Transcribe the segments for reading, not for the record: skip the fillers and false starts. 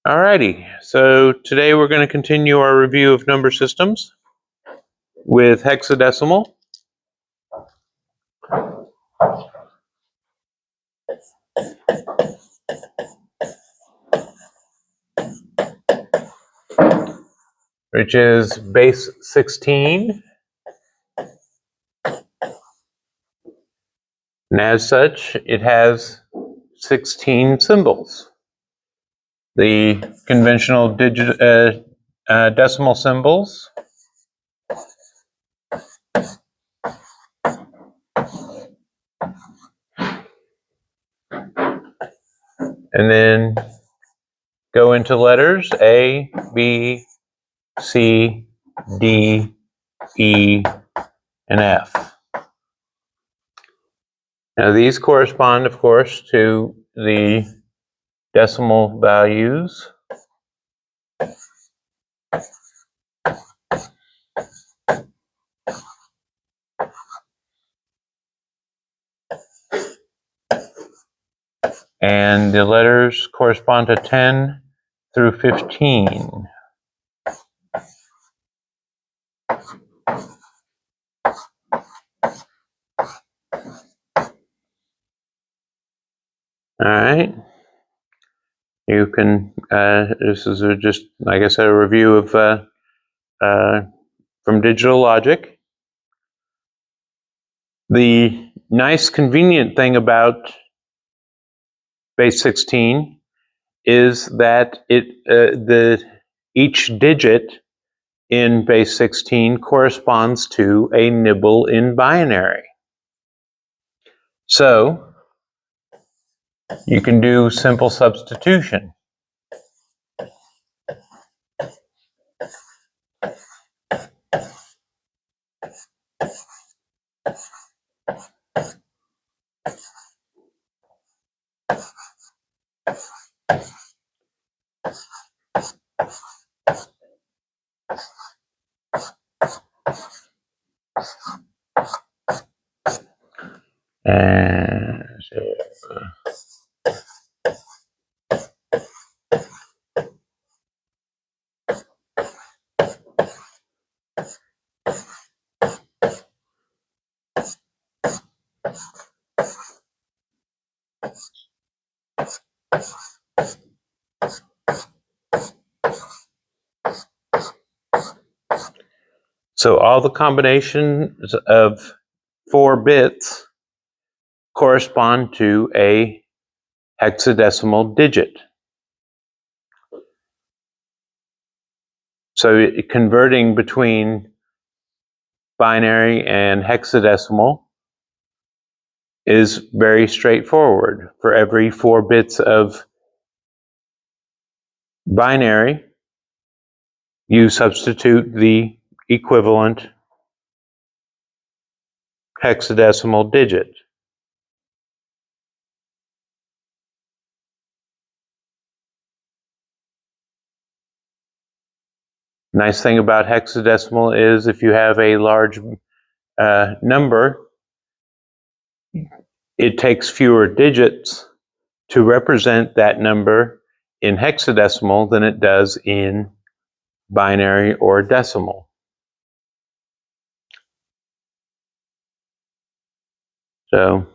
Alrighty, so today we're going to continue our review of number systems with hexadecimal. Which is base 16. And as such, it has 16 symbols. The conventional decimal symbols, and then go into letters A, B, C, D, E, and F. Now these correspond, of course, to the decimal values. And the letters correspond to 10 through 15. All right. You can, this is just, like I said, a review of from Digital Logic. The nice, convenient thing about base 16 is that each digit in base 16 corresponds to a nibble in binary. So you can do simple substitution. And so all the combinations of 4 bits correspond to a hexadecimal digit. So converting between binary and hexadecimal is very straightforward. For every 4 bits of binary, you substitute the equivalent hexadecimal digit. Nice thing about hexadecimal is if you have a large number, it takes fewer digits to represent that number in hexadecimal than it does in binary or decimal. So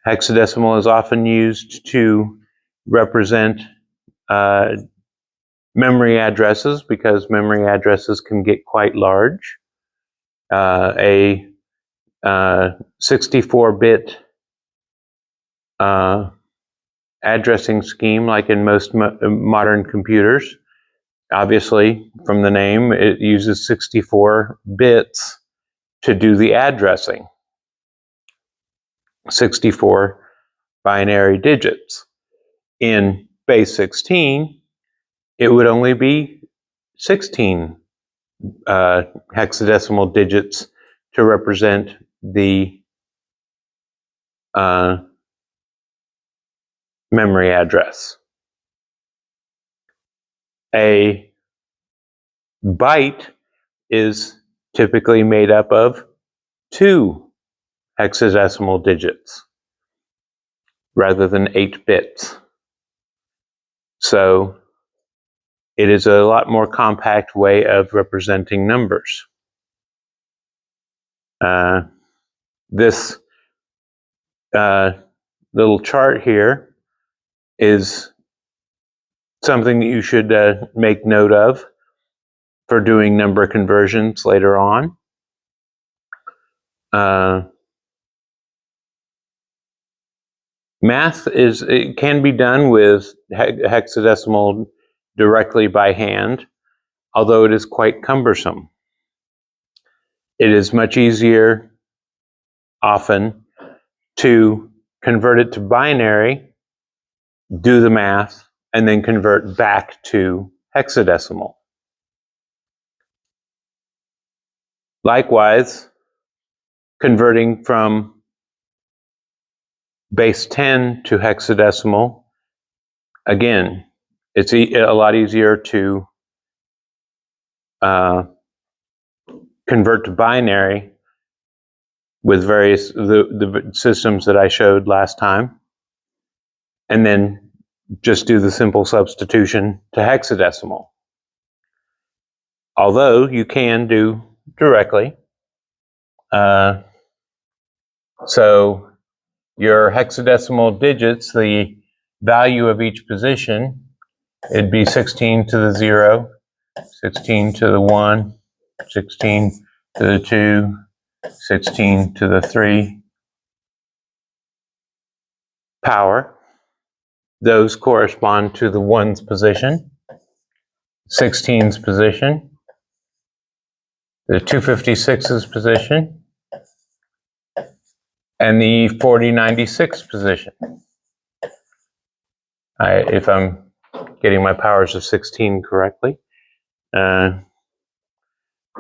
hexadecimal is often used to represent memory addresses because memory addresses can get quite large. A 64-bit addressing scheme, like in most modern computers, obviously from the name, it uses 64 bits to do the addressing. 64 binary digits. In base 16, it would only be 16 hexadecimal digits to represent the memory address. A byte is typically made up of 2 hexadecimal digits rather than 8 bits. So it is a lot more compact way of representing numbers. This little chart here is something that you should make note of for doing number conversions later on. Math it can be done with hexadecimal directly by hand, although it is quite cumbersome. It is much easier often to convert it to binary, do the math, and then convert back to hexadecimal. Likewise, converting from base 10 to hexadecimal, again, it's a lot easier to convert to binary with various the systems that I showed last time, and then just do the simple substitution to hexadecimal. Although you can do directly. So your hexadecimal digits, the value of each position, it'd be 16 to the 0, 16 to the 1, 16 to the 2, 16 to the 3 power. Those correspond to the 1's position, 16's position, the 256's position, and the 4096 position. If I'm getting my powers of 16 correctly.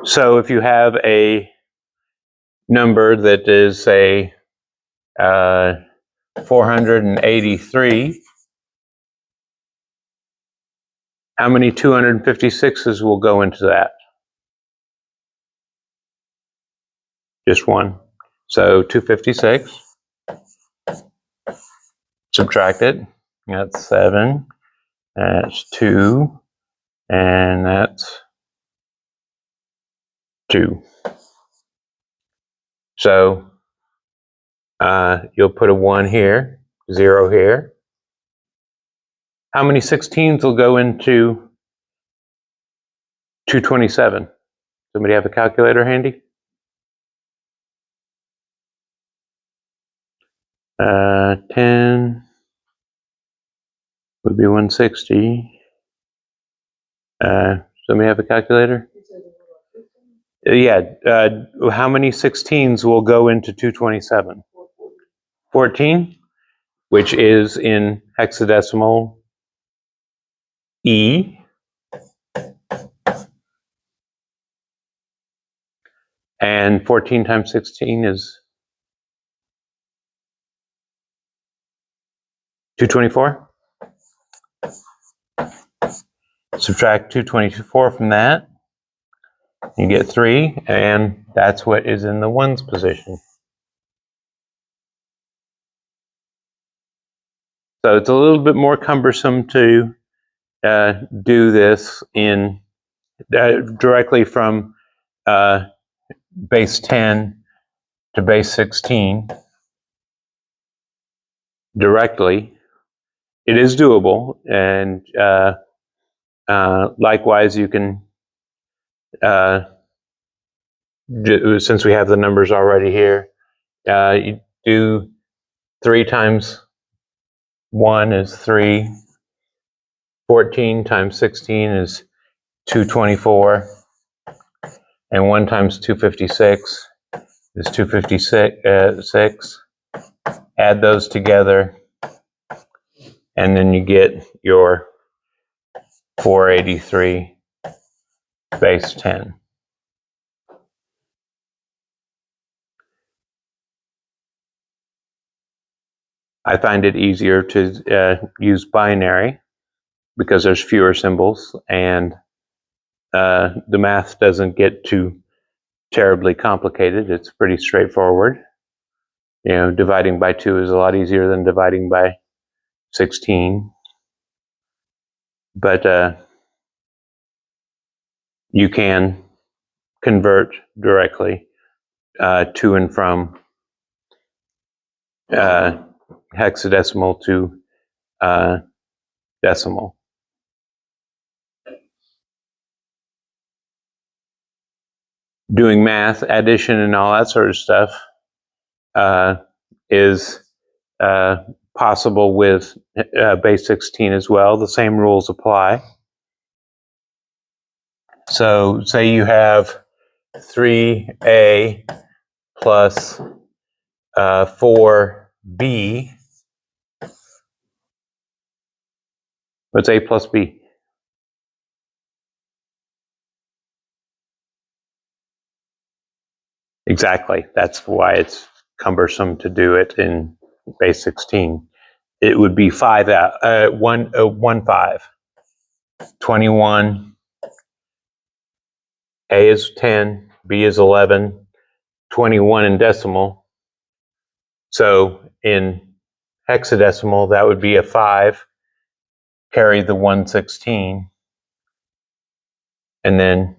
So if you have a number that is, say, 483, how many 256s will go into that? Just one. So 256, subtract it, that's 7, that's 2, and that's 2. So you'll put a 1 here, 0 here. How many 16s will go into 227? Somebody have a calculator handy? 10 would be 160. Somebody have a calculator? Yeah. How many 16s will go into 227? 14, which is in hexadecimal E. And 14 times 16 is 224. Subtract 224 from that, you get 3, and that's what is in the 1's position. So it's a little bit more cumbersome to do this in directly from base 10 to base 16 directly. It is doable, and likewise you can, since we have the numbers already here, you do 3 times 1 is 3, 14 times 16 is 224, and 1 times 256 is 256. Add those together, and then you get your 483 base 10. I find it easier to use binary because there's fewer symbols, and the math doesn't get too terribly complicated. It's pretty straightforward. You know, dividing by 2 is a lot easier than dividing by 16. but you can convert directly to and from hexadecimal to decimal. Doing math, addition, and all that sort of stuff is possible with base 16 as well. The same rules apply. So say you have 3a plus 4b. What's a plus b? Exactly. That's why it's cumbersome to do it in base 16. It would be 5 out, 1 5. 21. A is 10. B is 11. 21 in decimal. So in hexadecimal, that would be a 5. Carry the 116. And then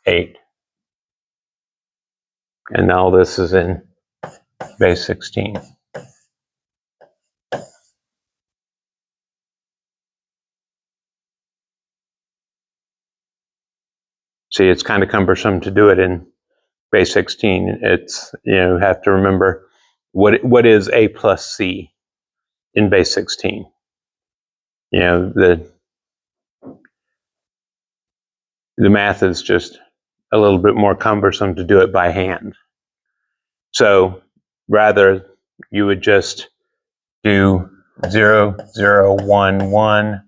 8. And all this is in base 16. See, it's kind of cumbersome to do it in base 16. It's, you have to remember what is a plus c in base 16. The math is just a little bit more cumbersome to do it by hand. So rather, you would just do 0, 0, 1, 1.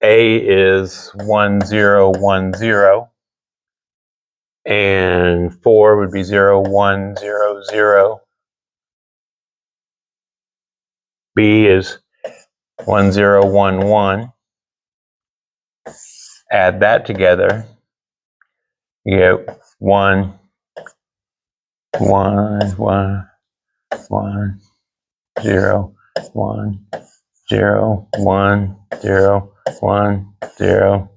A is 1, 0, 1, 0. And 4 would be 0, 1, 0, 0. B is 1, 0, 1, 1. Add that together. You get 1, 1, 1, 1, 0, 1, 0, 1, 0, 1, 0,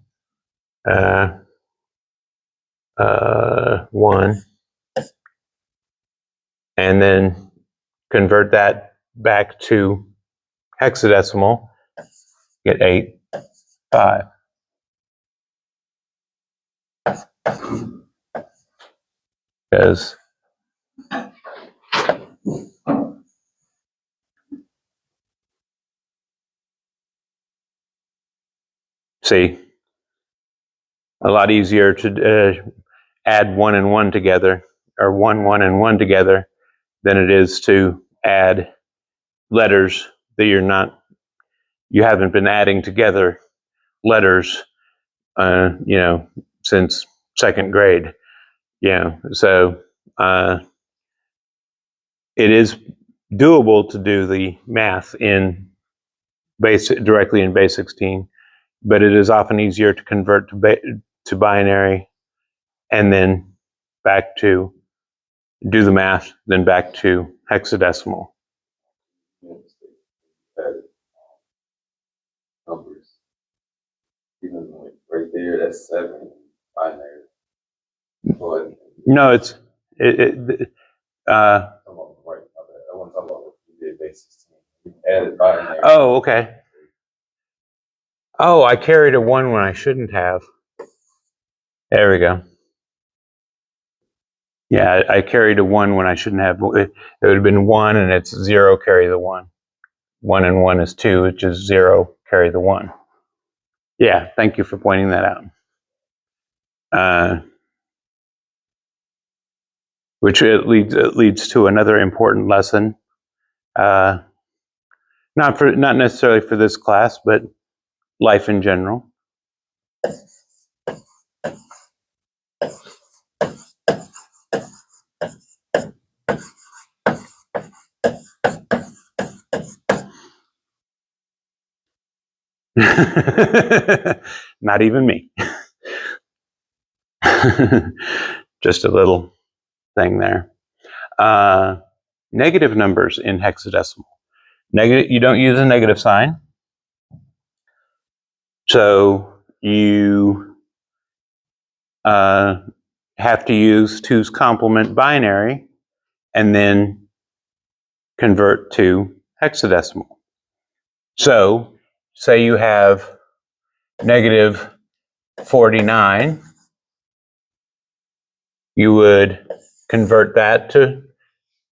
1. And then convert that back to hexadecimal. Get 8, 5. Because see, a lot easier to add 1 and 1 together, or 1, 1, and 1 together, than it is to add letters that you haven't been adding together letters, since second grade. So it is doable to do the math directly in base 16, but it is often easier to convert to binary and then back to do the math, then back to hexadecimal. Numbers. Even like right there, that's 7 binary. But no, it's I want to talk about what you did base 16. You added binary. Oh, okay. Oh, I carried a 1 when I shouldn't have. There we go. Yeah, I carried a 1 when I shouldn't have. It would have been 1, and it's 0, carry the 1. 1 and 1 is 2, which is 0, carry the 1. Yeah, thank you for pointing that out. Which leads to another important lesson. Not necessarily for this class, but life in general. Not even me. Just a little thing there. Negative numbers in hexadecimal. You don't use a negative sign. So you have to use 2's complement binary and then convert to hexadecimal. So say you have negative 49, you would convert that to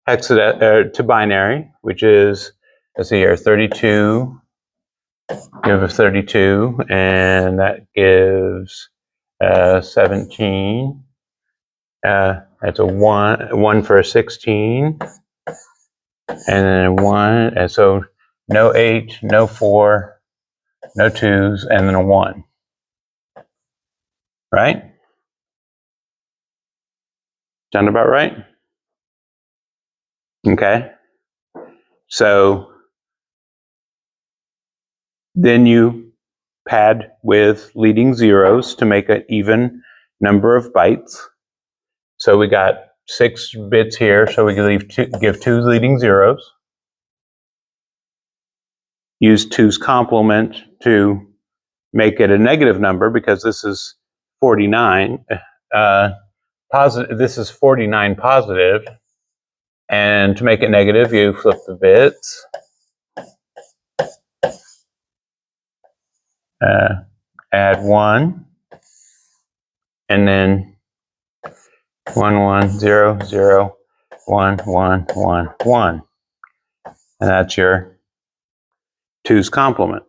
to binary, which is, let's see here, 32. You have a 32, and that gives 17. That's a 1 for a 16, and then a 1. And so no 8, no 4, no 2s, and then a 1. Right? Sound about right? Okay. So then you pad with leading zeros to make an even number of bytes. So we got 6 bits here, so we can give 2 leading zeros. Use 2's complement to make it a negative number because this is 49. Positive. This is 49 positive. And to make it negative, you flip the bits. Add 1. And then 1, 1, 0, 0, 1, 1, 1, 1. And that's your 2's complement.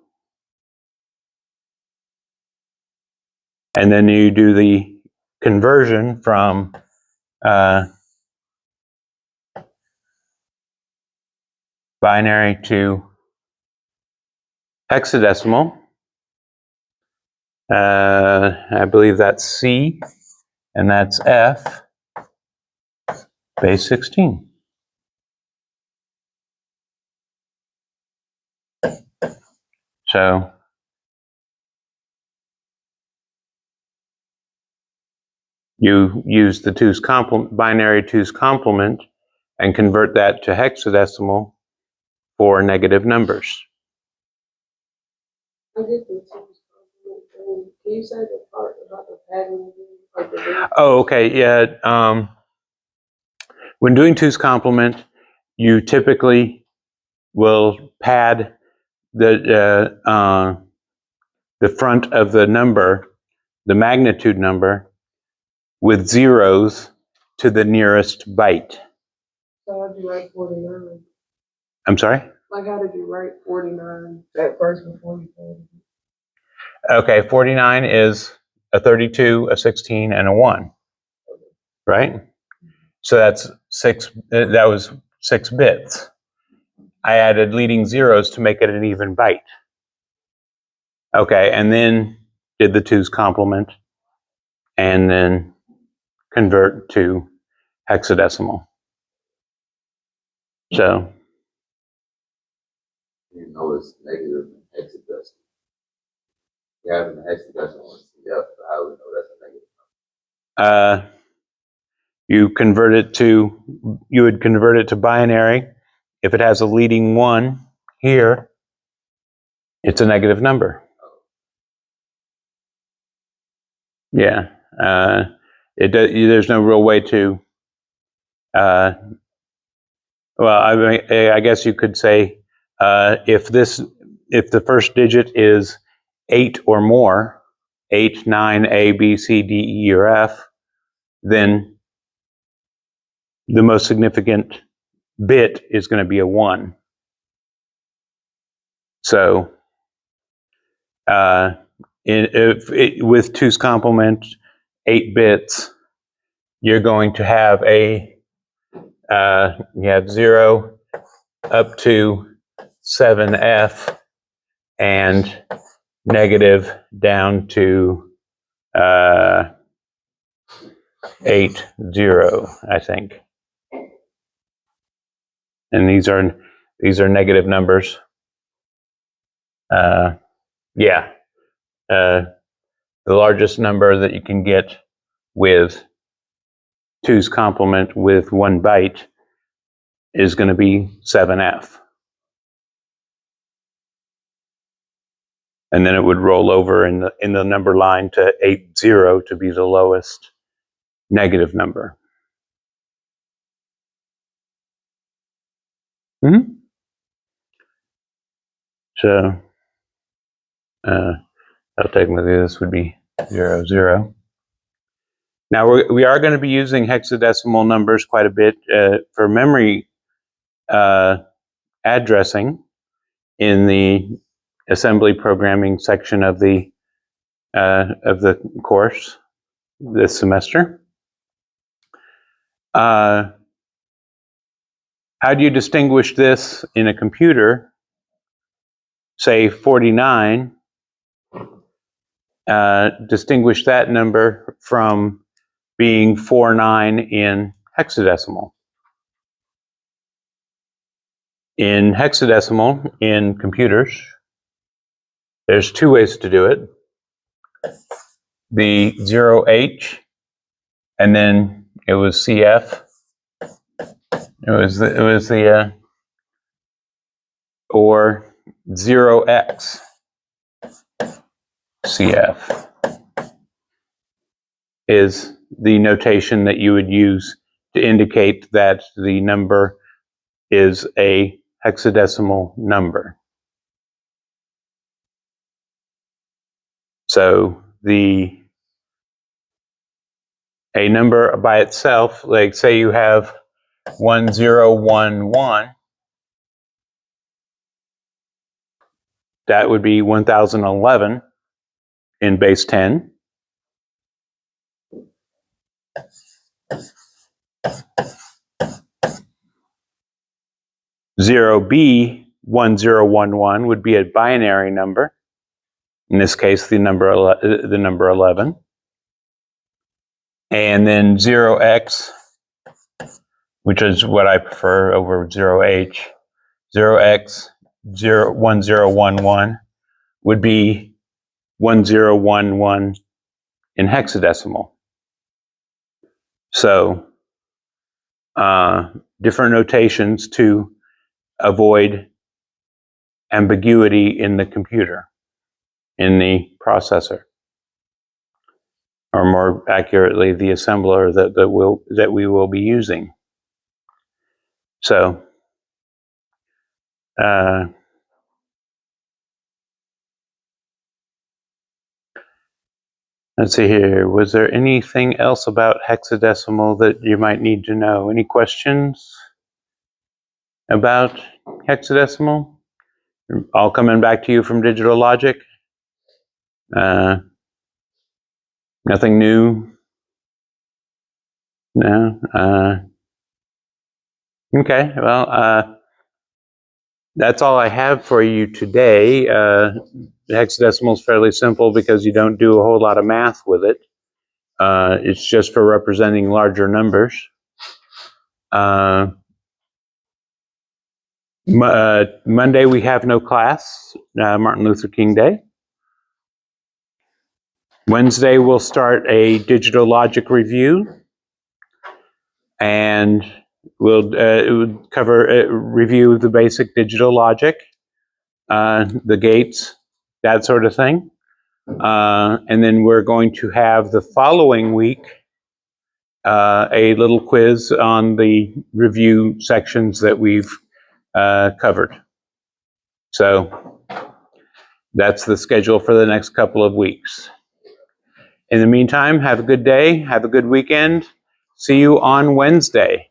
And then you do the conversion from binary to hexadecimal. I believe that's C, and that's F, base 16. So you use the binary 2's complement and convert that to hexadecimal for negative numbers. I did the 2's complement thing. Can you say the part about the padding? Oh, okay, yeah. When doing 2's complement, you typically will pad the front of the number, the magnitude number, with zeros to the nearest byte. So how did you write 49? I'm sorry? Like, how did you write 49 at first before you padded it? Okay, 49 is a 32, a 16, and a 1, right? So that's 6, that was 6 bits. I added leading zeros to make it an even byte. Okay, and then did the 2's complement, and then convert to hexadecimal. So You know it's negative in hexadecimal. You have in the hexadecimal, it's the F, but how do we know that's a negative? you would convert it to binary. If it has a leading 1 here, it's a negative number. Yeah. There's no real way to, well, I guess you could say if the first digit is 8 or more, 8, 9, A, B, C, D, E, or F, then the most significant bit is going to be a 1. So with 2's complement, 8 bits, you're going to have you have 0 up to 7F and negative down to 8, 0, I think. And these are negative numbers. Yeah. The largest number that you can get with 2's complement with 1 byte is going to be 7F. And then it would roll over in the number line to 80 to be the lowest negative number. Mm-hmm. So technically this would be 0, 0. Now we are going to be using hexadecimal numbers quite a bit for memory addressing in the assembly programming section of the course this semester. How do you distinguish this in a computer? Say 49. Distinguish that number from being 49 in hexadecimal. In hexadecimal, in computers, there's two ways to do it. The 0H, and then it was CF. Or 0X CF is the notation that you would use to indicate that the number is a hexadecimal number. So a number by itself, like say you have 1011, that would be 1011 in base 10. Zero B 1011 would be a binary number. In this case, the number 11. And then 0x, which is what I prefer over 0h, 0x 1011 would be 1011 in hexadecimal. So different notations to avoid ambiguity in the computer, in the processor, or more accurately, the assembler that we will be using. So let's see here. Was there anything else about hexadecimal that you might need to know? Any questions about hexadecimal? All coming back to you from Digital Logic? Nothing new? No? Okay, well, that's all I have for you today. Hexadecimal is fairly simple because you don't do a whole lot of math with it. It's just for representing larger numbers. Monday we have no class, Martin Luther King Day. Wednesday we'll start a digital logic review, and we'll review the basic digital logic, the gates, that sort of thing. And then we're going to have the following week a little quiz on the review sections that we've covered. So that's the schedule for the next couple of weeks. In the meantime, have a good day, have a good weekend. See you on Wednesday.